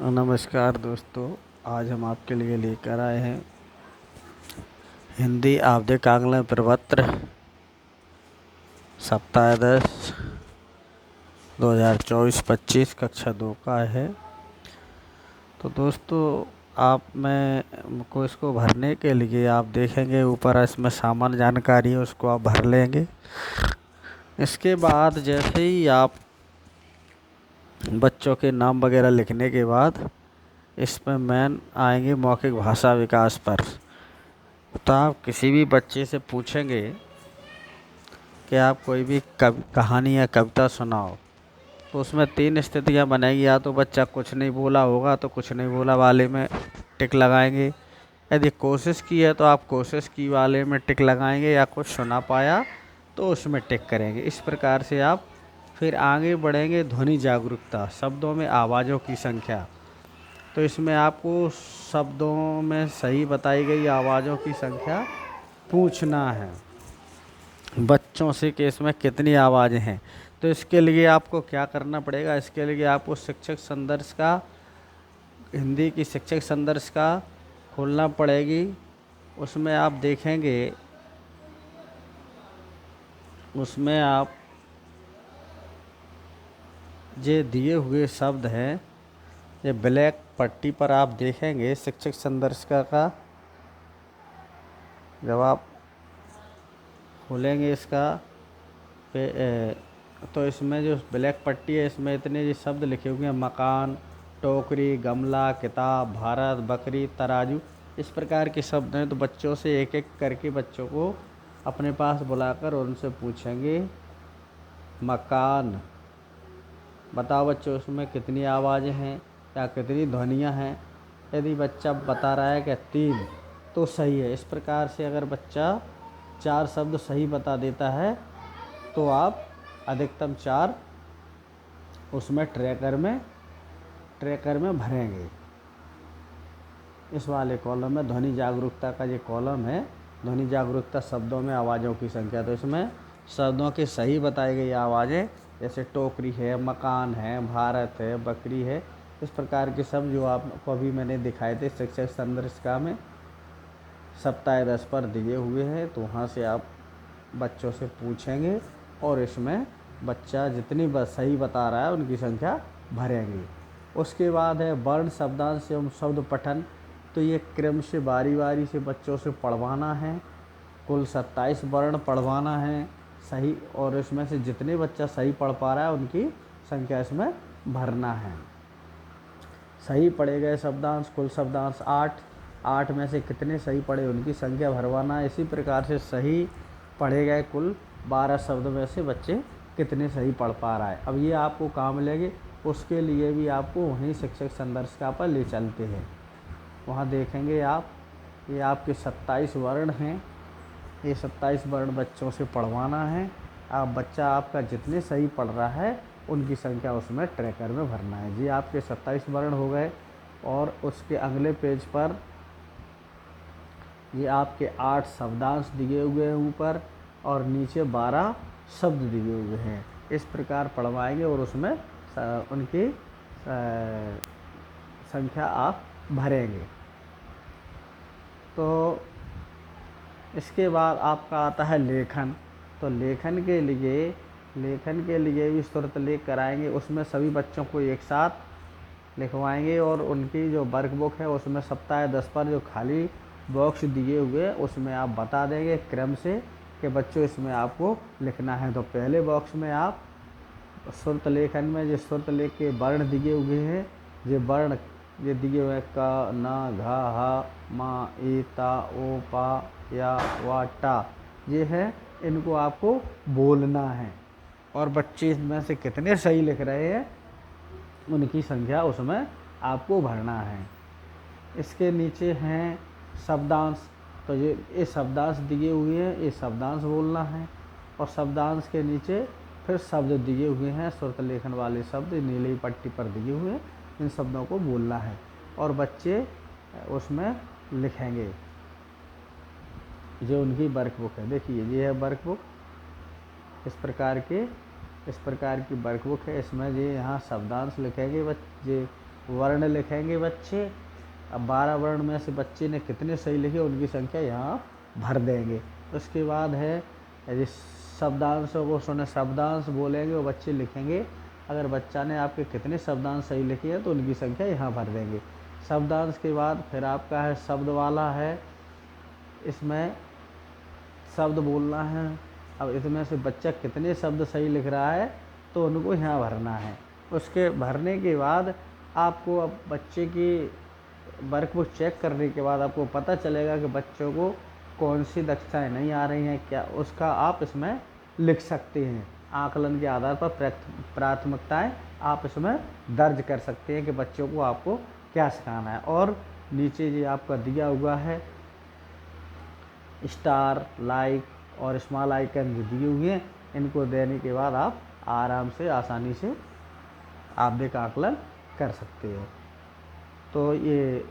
नमस्कार दोस्तों। आज हम आपके लिए लेकर आए हैं हिंदी आवधिक आकलन प्रपत्र सप्ताह 10 2024-25 कक्षा 2 का है। तो दोस्तों आप में को इसको भरने के लिए आप देखेंगे ऊपर इसमें सामान्य जानकारी है, उसको आप भर लेंगे। इसके बाद जैसे ही आप बच्चों के नाम वगैरह लिखने के बाद इसमें मेन आएंगे मौखिक भाषा विकास पर। तो आप किसी भी बच्चे से पूछेंगे कि आप कोई भी कहानी या कविता सुनाओ, तो उसमें 3 स्थितियां बनेगी। या तो बच्चा कुछ नहीं बोला होगा तो कुछ नहीं बोला वाले में टिक लगाएंगे। यदि कोशिश की है तो आप कोशिश की वाले में टिक लगाएंगे, या कुछ सुना पाया तो उसमें टिक करेंगे। इस प्रकार से आप फिर आगे बढ़ेंगे। ध्वनि जागरूकता, शब्दों में आवाज़ों की संख्या। तो इसमें आपको शब्दों में सही बताई गई आवाज़ों की संख्या पूछना है बच्चों से कि इसमें कितनी आवाज़ें हैं। तो इसके लिए आपको क्या करना पड़ेगा? इसके लिए आपको शिक्षक संदर्भ का, हिंदी की शिक्षक संदर्भ का खोलना पड़ेगी। उसमें आप देखेंगे, उसमें आप ये दिए हुए शब्द हैं, ये ब्लैक पट्टी पर आप देखेंगे शिक्षक संदर्भ का जब आप खोलेंगे इसका तो इसमें जो ब्लैक पट्टी है इसमें इतने ये शब्द लिखे हुए हैं: मकान, टोकरी, गमला, किताब, भारत, बकरी, तराजू। इस प्रकार के शब्द हैं। तो बच्चों से एक एक करके बच्चों को अपने पास बुलाकर उनसे पूछेंगे, मकान बताओ बच्चों उसमें कितनी आवाज़ें हैं या कितनी ध्वनियाँ हैं। यदि बच्चा बता रहा है कि 3 तो सही है। इस प्रकार से अगर बच्चा 4 शब्द सही बता देता है तो आप अधिकतम 4 उसमें ट्रैकर में भरेंगे। इस वाले कॉलम में ध्वनि जागरूकता का ये कॉलम है, ध्वनि जागरूकता शब्दों में आवाज़ों की संख्या। तो इसमें शब्दों की सही बताई गई आवाज़ें जैसे टोकरी है, मकान है, भारत है, बकरी है, इस प्रकार के शब्द जो आपको अभी मैंने दिखाए थे शिक्षक संदर्शिका में सप्ताह 10 पर दिए हुए हैं। तो वहाँ से आप बच्चों से पूछेंगे और इसमें बच्चा जितनी सही बता रहा है उनकी संख्या भरेंगे। उसके बाद है वर्ण, शब्दांश एवं शब्द पठन। तो ये क्रम से बारी बारी से बच्चों से पढ़वाना है। कुल 27 वर्ण पढ़वाना है सही, और इसमें से जितने बच्चा सही पढ़ पा रहा है उनकी संख्या इसमें भरना है। सही पढ़े गए शब्दांश, कुल शब्दांश 8 में से कितने सही पढ़े उनकी संख्या भरवाना है। इसी प्रकार से सही पढ़े गए कुल 12 शब्द में से बच्चे कितने सही पढ़ पा रहा है। अब ये आपको काम मिलेंगे, उसके लिए भी आपको वहीं शिक्षक संदर्शिका पर ले चलते हैं। वहाँ देखेंगे आप, ये आपके 27 वर्ण हैं। ये 27 वर्ण बच्चों से पढ़वाना है। आप बच्चा आपका जितने सही पढ़ रहा है उनकी संख्या उसमें ट्रैकर में भरना है। जी आपके 27 वर्ण हो गए। और उसके अगले पेज पर ये आपके 8 शब्दांश दिए हुए हैं ऊपर, और नीचे 12 शब्द दिए हुए हैं। इस प्रकार पढ़वाएंगे और उसमें उनकी संख्या आप भरेंगे। तो इसके बाद आपका आता है लेखन। तो लेखन के लिए भी तुरंत लेख कराएंगे। उसमें सभी बच्चों को एक साथ लिखवाएंगे और उनकी जो वर्कबुक है उसमें सप्ताह 10 पर जो खाली बॉक्स दिए हुए उसमें आप बता देंगे क्रम से कि बच्चों इसमें आपको लिखना है। तो पहले बॉक्स में आप सुरत लेखन में जो सुरत लेख के वर्ण दिए हुए हैं, ये वर्ण ये दिए हुए क, न, घ, ह, म, ई, ता, ओ, पा, या, वा, टा, ये है। इनको आपको बोलना है और बच्चे इसमें से कितने सही लिख रहे हैं उनकी संख्या उसमें आपको भरना है। इसके नीचे हैं शब्दांश। तो ये शब्दांश दिए हुए हैं, ये शब्दांश बोलना है। और शब्दांश के नीचे फिर शब्द दिए हुए हैं, सुरत लेखन वाले शब्द नीली पट्टी पर दिए हुए हैं, इन शब्दों को बोलना है और बच्चे उसमें लिखेंगे। जो उनकी वर्कबुक है, देखिए ये है वर्कबुक। इस प्रकार की वर्कबुक है। इसमें ये यहाँ शब्दांश लिखेंगे बच्चे, वर्ण लिखेंगे बच्चे। अब 12 वर्ण में से बच्चे ने कितने सही लिखे उनकी संख्या यहाँ भर देंगे। उसके बाद है यदि शब्दांशों को सुने, शब्दांश बोलेंगे वो बच्चे लिखेंगे। अगर बच्चा ने आपके कितने शब्दांश सही लिखे हैं तो उनकी संख्या यहाँ भर देंगे। शब्दांश के बाद फिर आपका है शब्द वाला है, इसमें शब्द बोलना है। अब इसमें से बच्चा कितने शब्द सही लिख रहा है तो उनको यहाँ भरना है। उसके भरने के बाद आपको अब बच्चे की वर्कबुक चेक करने के बाद आपको पता चलेगा कि बच्चों को कौन सी दक्षताएं नहीं आ रही हैं, क्या उसका आप इसमें लिख सकते हैं। आकलन के आधार पर प्राथमिकताएं आप इसमें दर्ज कर सकते हैं कि बच्चों को आपको क्या सिखाना है। और नीचे ये आपका दिया हुआ है स्टार, लाइक और स्मॉल आइकन जो दिए हुए हैं, इनको देने के बाद आप आराम से आसानी से आप भी आकलन कर सकते हो। तो ये